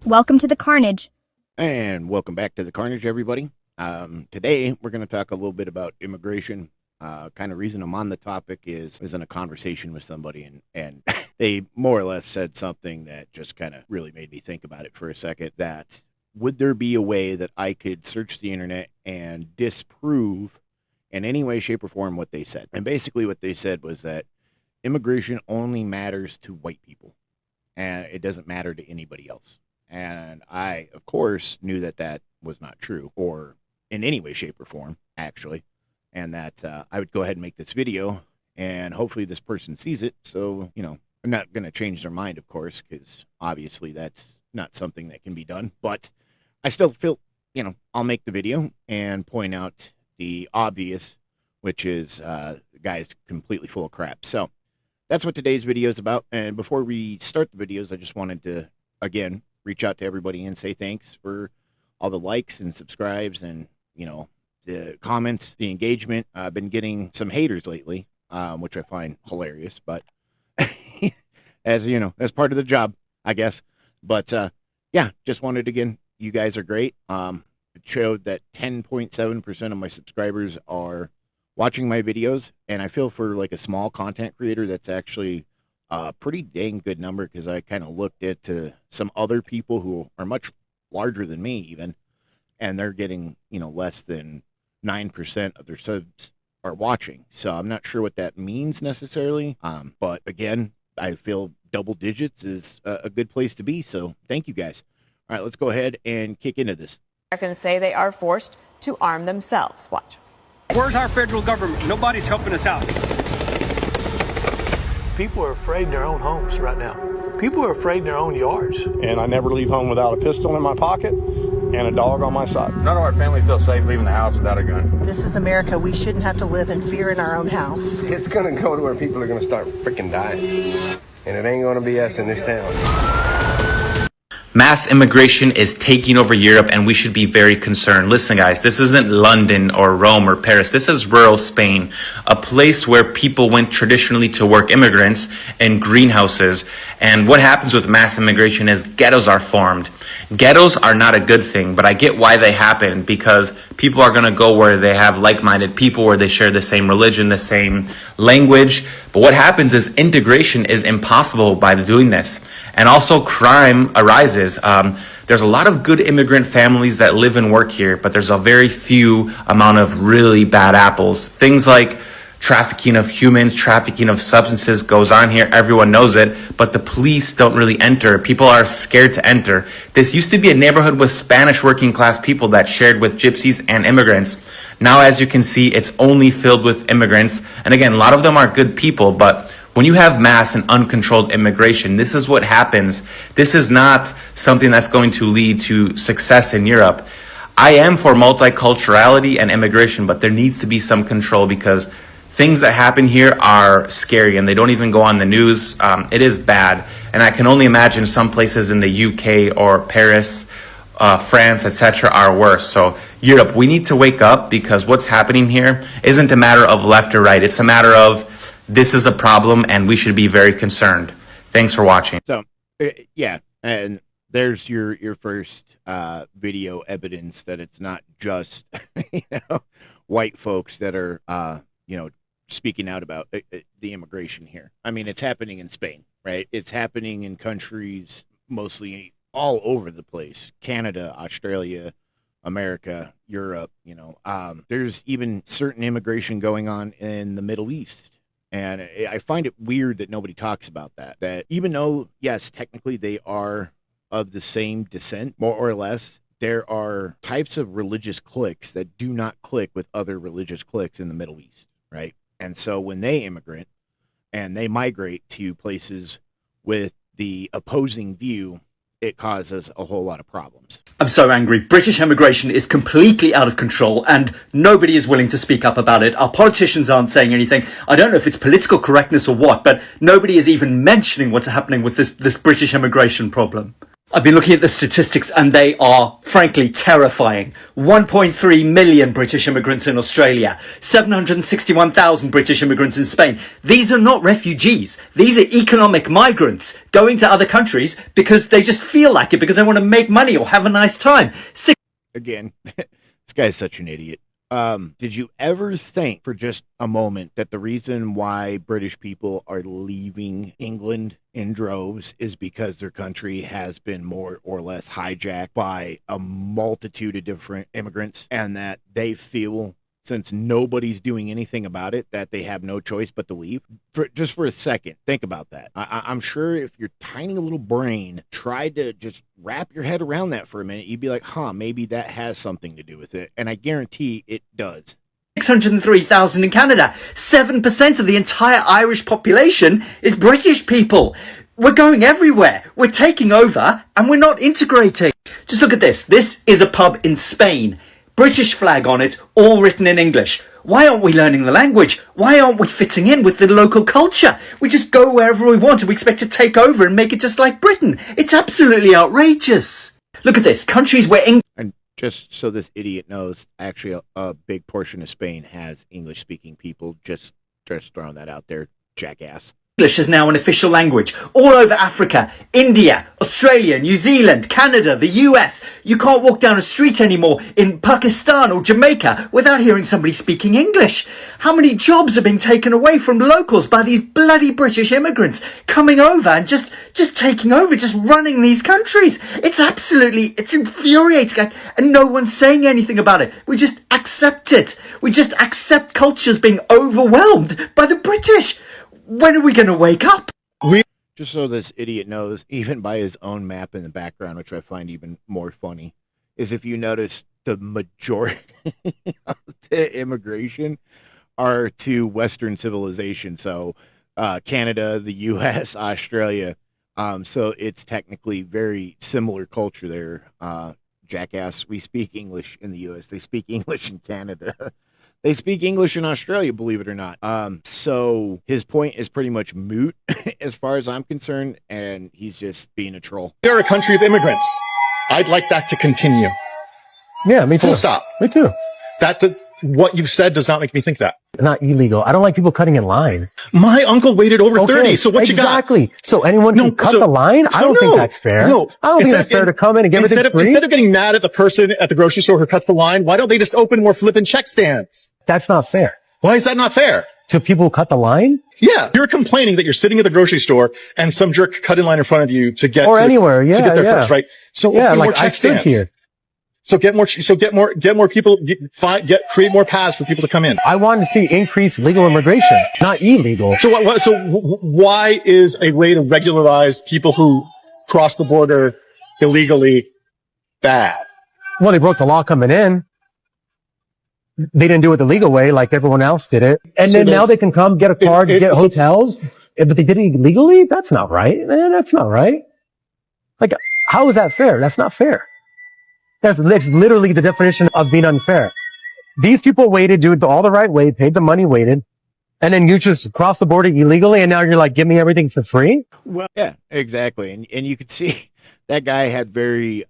Welcome to the carnage. And welcome back to the carnage, everybody. Today, we're going to talk a little bit about immigration. Kind of reason I'm on the topic is in a conversation with somebody, and they more or less said something that just kind of really made me think about it for a second, that would there be a way that I could search the internet and disprove in any way, shape, or form what they said? And basically what they said was that immigration only matters to white people, and it doesn't matter to anybody else. And I, of course, knew that that was not true, or in any way, shape, or form, actually. And that I would go ahead and make this video, and hopefully this person sees it. So, I'm not going to change their mind, of course, because obviously that's not something that can be done. But I still feel, I'll make the video and point out the obvious, which is the guy's completely full of crap. So that's what today's video is about. And before we start the videos, I just wanted to, again, reach out to everybody and say thanks for all the likes and subscribes and, the comments, the engagement. I've been getting some haters lately, which I find hilarious, but as part of the job, I guess. But yeah, just wanted to, again, you guys are great. It showed that 10.7% of my subscribers are watching my videos, and I feel for like a small content creator that's actually a pretty dang good number, because I kind of looked at some other people who are much larger than me even, and they're getting, less than 9% of their subs are watching. So I'm not sure what that means necessarily. But again, I feel double digits is a good place to be. So thank you guys. All right, let's go ahead and kick into this. Americans say they are forced to arm themselves. Watch. Where's our federal government? Nobody's helping us out. People are afraid in their own homes right now. People are afraid in their own yards. And I never leave home without a pistol in my pocket and a dog on my side. None of our family feels safe leaving the house without a gun. This is America. We shouldn't have to live in fear in our own house. It's going to go to where people are going to start freaking dying. And it ain't going to be us in this town. Mass immigration is taking over Europe, and we should be very concerned. Listen, guys, this isn't London or Rome or Paris. This is rural Spain, a place where people went traditionally to work, immigrants, in greenhouses. And what happens with mass immigration is ghettos are formed. Ghettos are not a good thing, but I get why they happen, because people are going to go where they have like-minded people, where they share the same religion, the same language. But what happens is integration is impossible by doing this. And also crime arises. There's a lot of good immigrant families that live and work here, but there's a very few amount of really bad apples. Things like trafficking of humans, trafficking of substances goes on here. Everyone knows it, but the police don't really enter. People are scared to enter. This used to be a neighborhood with Spanish working class people that shared with gypsies and immigrants. Now, as you can see, it's only filled with immigrants. And again, a lot of them are good people, but when you have mass and uncontrolled immigration, this is what happens. This is not something that's going to lead to success in Europe. I am for multiculturality and immigration, but there needs to be some control, because things that happen here are scary and they don't even go on the news. It is bad. And I can only imagine some places in the UK or Paris, France, etc. are worse. So Europe, we need to wake up, because what's happening here isn't a matter of left or right. It's a matter of this is a problem and we should be very concerned. Thanks for watching. So, yeah, and there's your first video evidence that it's not just white folks that are speaking out about the immigration here. I mean, it's happening in Spain, right? It's happening in countries mostly all over the place: Canada, Australia, America, Europe. There's even certain immigration going on in the Middle East. And I find it weird that nobody talks about that. That even though, yes, technically they are of the same descent, more or less, there are types of religious cliques that do not click with other religious cliques in the Middle East, right? And so when they immigrate and they migrate to places with the opposing view, it causes a whole lot of problems. I'm so angry. British immigration is completely out of control and nobody is willing to speak up about it. Our politicians aren't saying anything. I don't know if it's political correctness or what, but nobody is even mentioning what's happening with this British immigration problem. I've been looking at the statistics and they are frankly terrifying. 1.3 million British immigrants in Australia, 761,000 British immigrants in Spain. These are not refugees. These are economic migrants going to other countries because they just feel like it, because they want to make money or have a nice time. Again, this guy's such an idiot. Did you ever think for just a moment that the reason why British people are leaving England in droves is because their country has been more or less hijacked by a multitude of different immigrants, and that they feel, since nobody's doing anything about it, that they have no choice but to leave? Just for a second, think about that. I'm sure if your tiny little brain tried to just wrap your head around that for a minute, you'd be like, maybe that has something to do with it. And I guarantee it does. 603,000 in Canada. 7% of the entire Irish population is British people. We're going everywhere. We're taking over and we're not integrating. Just look at this. This is a pub in Spain. British flag on it, all written in English. Why aren't we learning the language? Why aren't we fitting in with the local culture? We just go wherever we want and we expect to take over and make it just like Britain. It's absolutely outrageous. Look at this. Countries where English... And just so this idiot knows, actually a big portion of Spain has English-speaking people. Just throwing that out there, jackass. English is now an official language all over Africa, India, Australia, New Zealand, Canada, the US. You can't walk down a street anymore in Pakistan or Jamaica without hearing somebody speaking English. How many jobs are being taken away from locals by these bloody British immigrants coming over and just taking over, just running these countries? It's infuriating, and no one's saying anything about it. We just accept it. We just accept cultures being overwhelmed by the British. When are we going to wake up? Just so this idiot knows, even by his own map in the background, which I find even more funny, is if you notice the majority of the immigration are to Western civilization. So Canada, the US, Australia. So it's technically very similar culture there. Jackass, we speak English in the US. They speak English in Canada. They speak English in Australia, believe it or not. So his point is pretty much moot as far as I'm concerned, and he's just being a troll. They're a country of immigrants. I'd like that to continue. Yeah, me too. Full stop. Me too. What you've said does not make me think that. Not illegal. I don't like people cutting in line. My uncle waited over 30, so what you got? Exactly. So anyone can cut the line? I don't think that's fair. No. I don't think that's fair to come in and give it free. Instead of getting mad at the person at the grocery store who cuts the line, why don't they just open more flippin' check stands? That's not fair. Why is that not fair? To people who cut the line? Yeah. You're complaining that you're sitting at the grocery store and some jerk cut in line in front of you to get anywhere, to get there first, right? So open more check stands. Here. So get more people, create more paths for people to come in. I want to see increased legal immigration, not illegal. So why is a way to regularize people who cross the border illegally bad? Well, they broke the law coming in. They didn't do it the legal way like everyone else did it. And then now they can come, get a car, get hotels. But they did it illegally? That's not right. That's not right. Like, how is that fair? That's not fair. That's literally the definition of being unfair. These people waited, do it all the right way, paid the money, waited, and then you just cross the border illegally, and now you're like, give me everything for free? Well, yeah, exactly. And you could see that guy had very,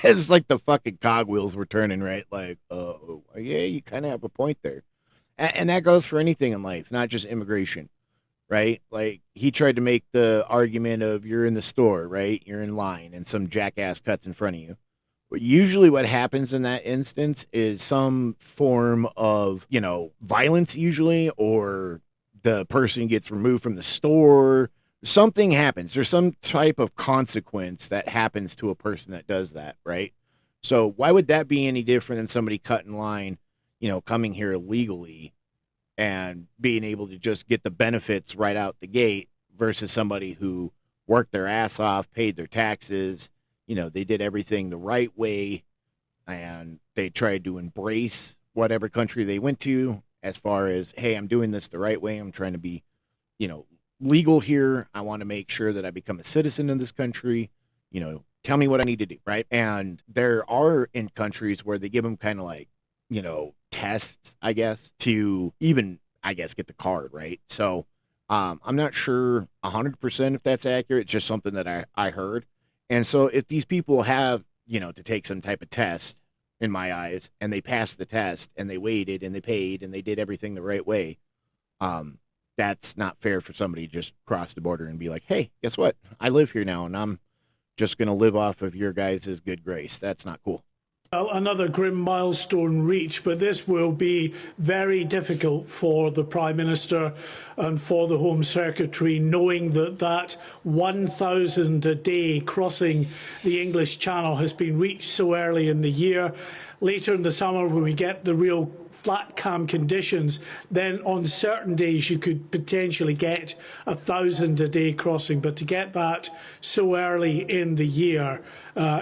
it's like the fucking cogwheels were turning, right? Like, yeah, you kind of have a point there. And that goes for anything in life, not just immigration, right? Like, he tried to make the argument of you're in the store, right? You're in line, and some jackass cuts in front of you. But usually what happens in that instance is some form of, violence usually, or the person gets removed from the store. Something happens. There's some type of consequence that happens to a person that does that, right? So why would that be any different than somebody cutting line, coming here illegally and being able to just get the benefits right out the gate versus somebody who worked their ass off, paid their taxes, they did everything the right way, and they tried to embrace whatever country they went to as far as, hey, I'm doing this the right way. I'm trying to be, legal here. I want to make sure that I become a citizen in this country. Tell me what I need to do, right? And there are in countries where they give them kind of like, tests, I guess, to even, get the card, right? So I'm not sure 100% if that's accurate. It's just something that I heard. And so if these people have, to take some type of test, in my eyes, and they passed the test and they waited and they paid and they did everything the right way, that's not fair for somebody to just cross the border and be like, hey, guess what? I live here now and I'm just going to live off of your guys' good grace. That's not cool. Another grim milestone reached, but this will be very difficult for the Prime Minister and for the Home Secretary, knowing that 1,000 a day crossing the English Channel has been reached so early in the year. Later in the summer, when we get the real flat calm conditions, then on certain days you could potentially get 1,000 a day crossing. But to get that so early in the year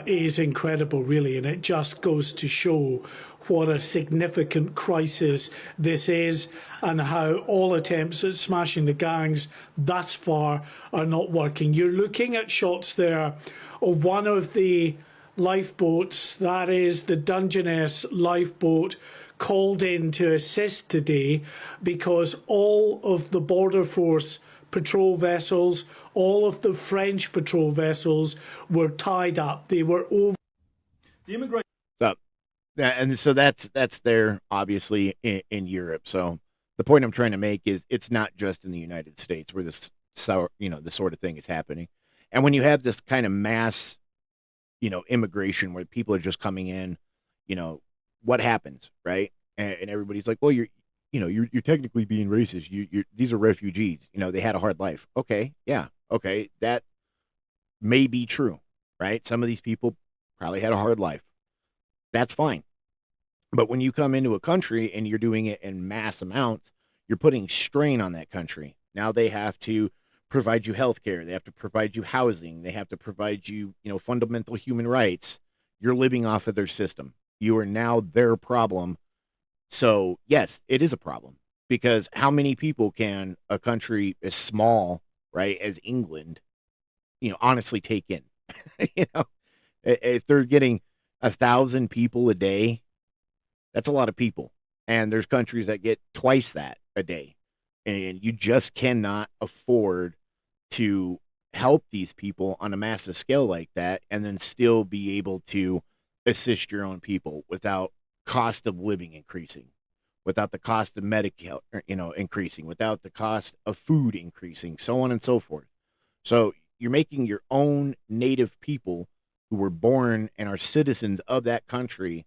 is incredible, really, and it just goes to show what a significant crisis this is and how all attempts at smashing the gangs thus far are not working. You're looking at shots there of one of the lifeboats, that is the Dungeness lifeboat, called in to assist today because all of the Border Force patrol vessels, all of the French patrol vessels were tied up. They were over. The immigration. So that's there obviously in Europe. So the point I'm trying to make is it's not just in the United States where this sort of thing is happening. And when you have this kind of mass, immigration where people are just coming in, what happens, right? And everybody's like, well, you're technically being racist. These are refugees. They had a hard life. Okay, yeah, okay, that may be true, right? Some of these people probably had a hard life. That's fine. But when you come into a country and you're doing it in mass amounts, you're putting strain on that country. Now they have to provide you health care. They have to provide you housing. They have to provide you, fundamental human rights. You're living off of their system. You are now their problem. So, yes, it is a problem because how many people can a country as small, right, as England, honestly take in? If they're getting 1,000 people a day, that's a lot of people. And there's countries that get twice that a day. And you just cannot afford to help these people on a massive scale like that and then still be able to assist your own people without cost of living increasing, without the cost of medical, increasing, without the cost of food increasing, so on and so forth. So you're making your own native people who were born and are citizens of that country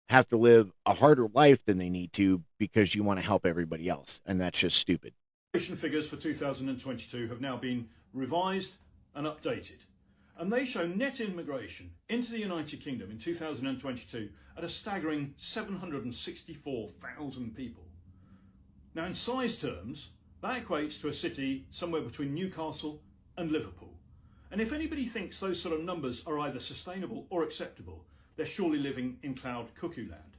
have to live a harder life than they need to because you want to help everybody else. And that's just stupid. Figures for 2022 have now been revised and updated. And they show net immigration into the United Kingdom in 2022 at a staggering 764,000 people. Now, in size terms, that equates to a city somewhere between Newcastle and Liverpool. And if anybody thinks those sort of numbers are either sustainable or acceptable, they're surely living in cloud cuckoo land.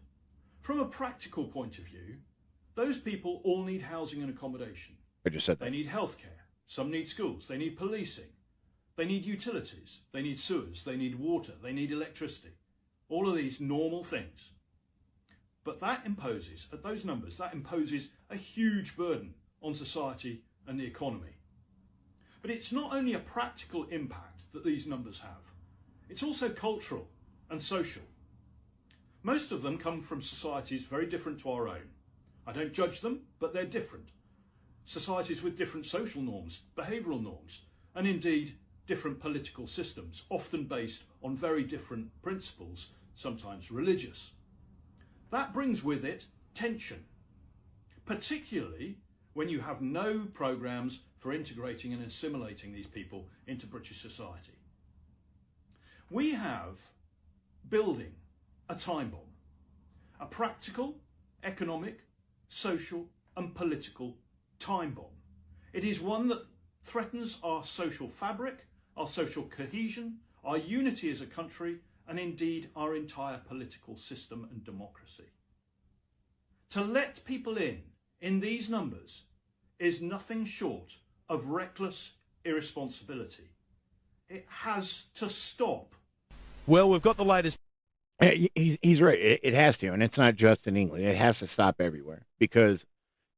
From a practical point of view, those people all need housing and accommodation. I just said that. They need healthcare. Some need schools. They need policing. They need utilities, they need sewers, they need water, they need electricity. All of these normal things. But that imposes, at those numbers, that imposes a huge burden on society and the economy. But it's not only a practical impact that these numbers have, it's also cultural and social. Most of them come from societies very different to our own. I don't judge them, but they're different. Societies with different social norms, behavioural norms, and indeed different political systems, often based on very different principles, sometimes religious. That brings with it tension, particularly when you have no programmes for integrating and assimilating these people into British society. We have building a time bomb, a practical, economic, social and political time bomb. It is one that threatens our social fabric, our social cohesion, our unity as a country, and indeed our entire political system and democracy. To let people in these numbers, is nothing short of reckless irresponsibility. It has to stop. Well, we've got the latest. He's right. It has to, and it's not just in England. It has to stop everywhere because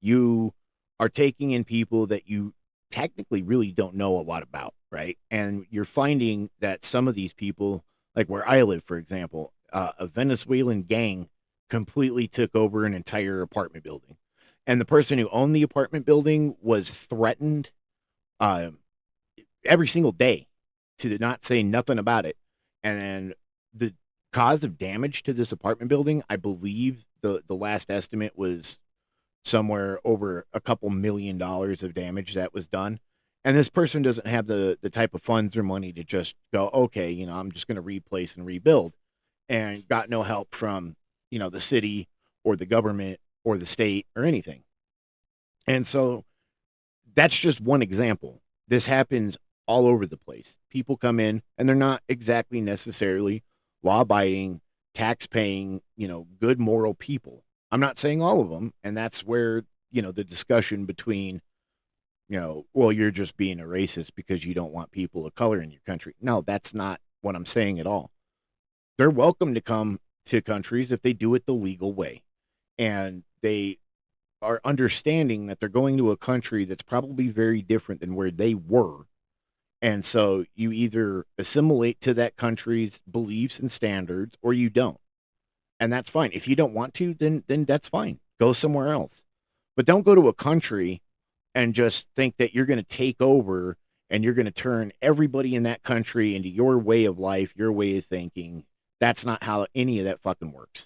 you are taking in people that you technically really don't know a lot about, right? And you're finding that some of these people, like where I live, for example, a Venezuelan gang completely took over an entire apartment building. And the person who owned the apartment building was threatened uh, every single day to not say nothing about it. And then the cause of damage to this apartment building, I believe the last estimate was somewhere over a couple $1 million of damage that was done. And this person doesn't have the type of funds or money to just go, okay, I'm just going to replace and rebuild, and got no help from, the city or the government or the state or anything. And so that's just one example. This happens all over the place. People come in and they're not exactly necessarily law abiding, tax paying, good moral people. I'm not saying all of them. And that's where, the discussion between, well, you're just being a racist because you don't want people of color in your country. No, that's not what I'm saying at all. They're welcome to come to countries if they do it the legal way. And they are understanding that they're going to a country that's probably very different than where they were. And so you either assimilate to that country's beliefs and standards or you don't. And that's fine. If you don't want to, then that's fine. Go somewhere else. But don't go to a country and just think that you're going to take over and you're going to turn everybody in that country into your way of life, your way of thinking. That's not how any of that fucking works.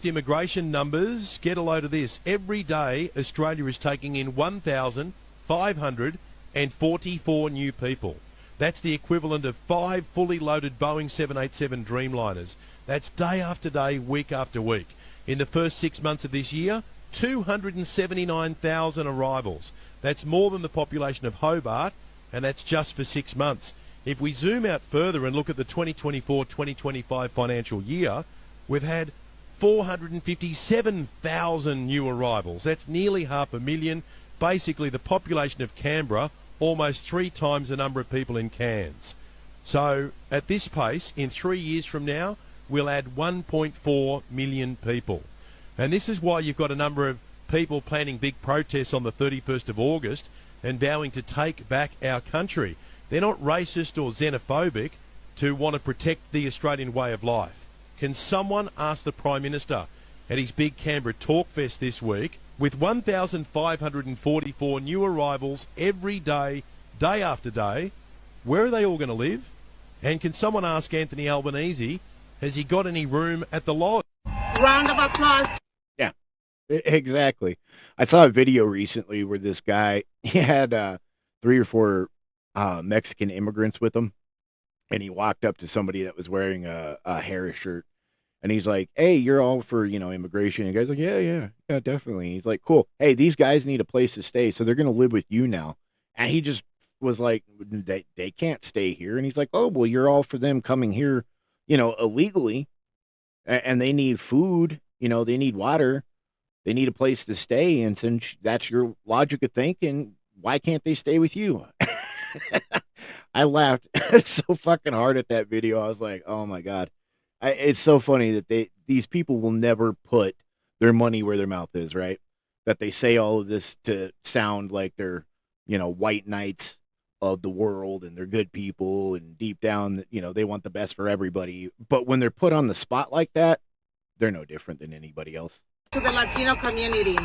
Immigration numbers, get a load of this. Every day, Australia is taking in 1,544 new people. That's the equivalent of 5 fully loaded Boeing 787 Dreamliners. That's day after day, week after week. In the first 6 months of this year, 279,000 arrivals. That's more than the population of Hobart, and that's just for 6 months. If we zoom out further and look at the 2024-2025 financial year, we've had 457,000 new arrivals. That's nearly 500,000. Basically, the population of Canberra, almost 3 times the number of people in Cairns. So, at this pace, in 3 years from now, we'll add 1.4 million people. And this is why you've got a number of people planning big protests on the 31st of August and vowing to take back our country. They're not racist or xenophobic to want to protect the Australian way of life. Can someone ask the Prime Minister at his big Canberra Talk Fest this week, with 1,544 new arrivals every day, day after day, where are they all going to live? And can someone ask Anthony Albanese, has he got any room at the lodge? Round of applause. Yeah, exactly. I saw a video recently where this guy, he had 3 or 4 Mexican immigrants with him, and he walked up to somebody that was wearing a Harris shirt, and he's like, hey, you're all for, immigration. And the guy's like, yeah, definitely. He's like, cool. Hey, these guys need a place to stay, so they're going to live with you now. And he just was like, they can't stay here. And he's like, oh, well, you're all for them coming here, illegally, and they need food, they need water, they need a place to stay. And since that's your logic of thinking, why can't they stay with you? I laughed so fucking hard at that video. I was like, oh my God. It's so funny that these people will never put their money where their mouth is, right? That they say all of this to sound like they're, white knights of the world and they're good people, and deep down, they want the best for everybody. But when they're put on the spot like that, they're no different than anybody else. To the Latino community.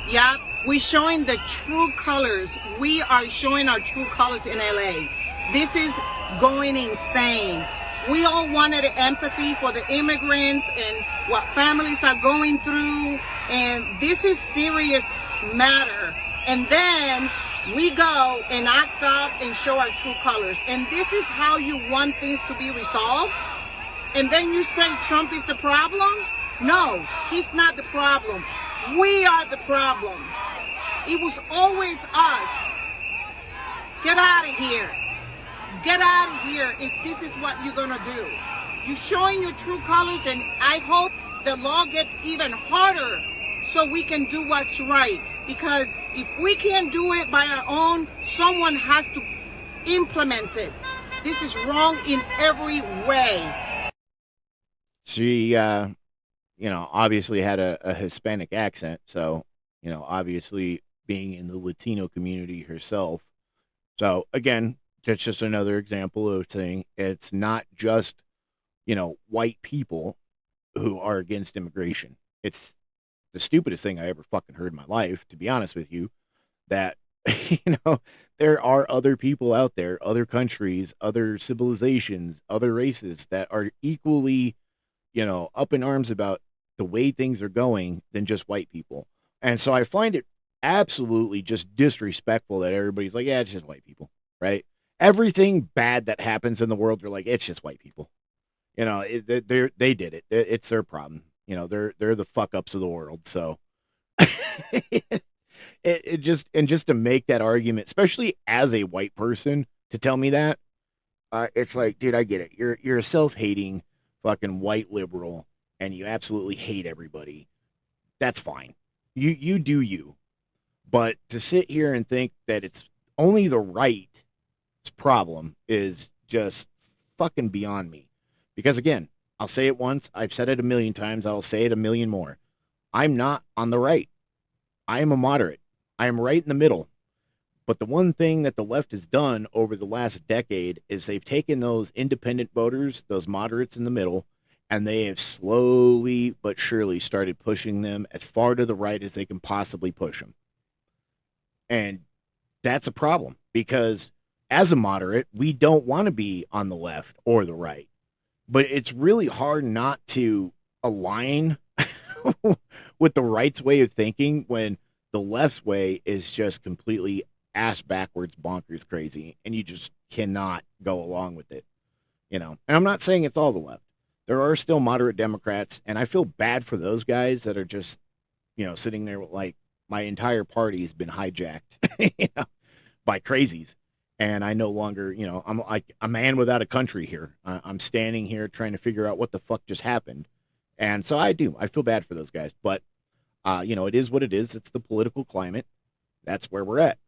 Yeah, we're showing the true colors. We are showing our true colors in LA. This is going insane. We all wanted empathy for the immigrants and what families are going through, and this is serious matter. And then we go and act up and show our true colors. And this is how you want things to be resolved? And then you say Trump is the problem? No, he's not the problem. We are the problem. It was always us. Get out of here. Get out of here if this is what you're going to do. You're showing your true colors, and I hope the law gets even harder so we can do what's right. Because if we can't do it by our own, someone has to implement it. This is wrong in every way. She, obviously had a Hispanic accent. So, obviously being in the Latino community herself, So again, that's just another example of saying it's not just, white people who are against immigration. It's the stupidest thing I ever fucking heard in my life, to be honest with you, that, there are other people out there, other countries, other civilizations, other races that are equally, up in arms about the way things are going than just white people. And so I find it absolutely just disrespectful that everybody's like, yeah, it's just white people, right? Everything bad that happens in the world, they're like, it's just white people. They did it. It's their problem. They're the fuck ups of the world. So just to make that argument, especially as a white person, to tell me that, it's like, dude, I get it. You're a self-hating fucking white liberal, and you absolutely hate everybody. That's fine. You do you. But to sit here and think that it's only the right's problem is just fucking beyond me. Because again, I'll say it once, I've said it a million times, I'll say it a million more. I'm not on the right. I am a moderate. I am right in the middle. But the one thing that the left has done over the last decade is they've taken those independent voters, those moderates in the middle, and they have slowly but surely started pushing them as far to the right as they can possibly push them. And that's a problem, because as a moderate, we don't want to be on the left or the right. But it's really hard not to align with the right's way of thinking when the left's way is just completely ass backwards, bonkers crazy, and you just cannot go along with it. And I'm not saying it's all the left. There are still moderate Democrats, and I feel bad for those guys that are just, sitting there like, my entire party has been hijacked by crazies. And I no longer, I'm like a man without a country here. I'm standing here trying to figure out what the fuck just happened. And so I feel bad for those guys. But, it is what it is. It's the political climate. That's where we're at.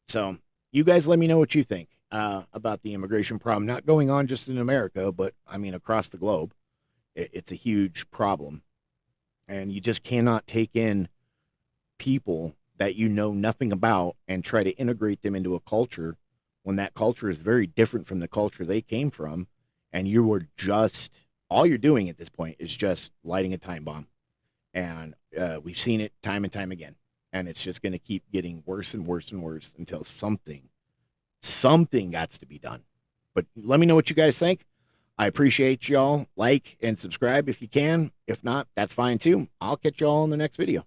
So you guys let me know what you think about the immigration problem, not going on just in America, but I mean, across the globe. It's a huge problem. And you just cannot take in people that you know nothing about and try to integrate them into a culture when that culture is very different from the culture they came from. And you were just, all you're doing at this point is just lighting a time bomb. And we've seen it time and time again. And it's just going to keep getting worse and worse and worse until something got to be done. But let me know what you guys think. I appreciate y'all. Like and subscribe if you can. If not, that's fine too. I'll catch y'all in the next video.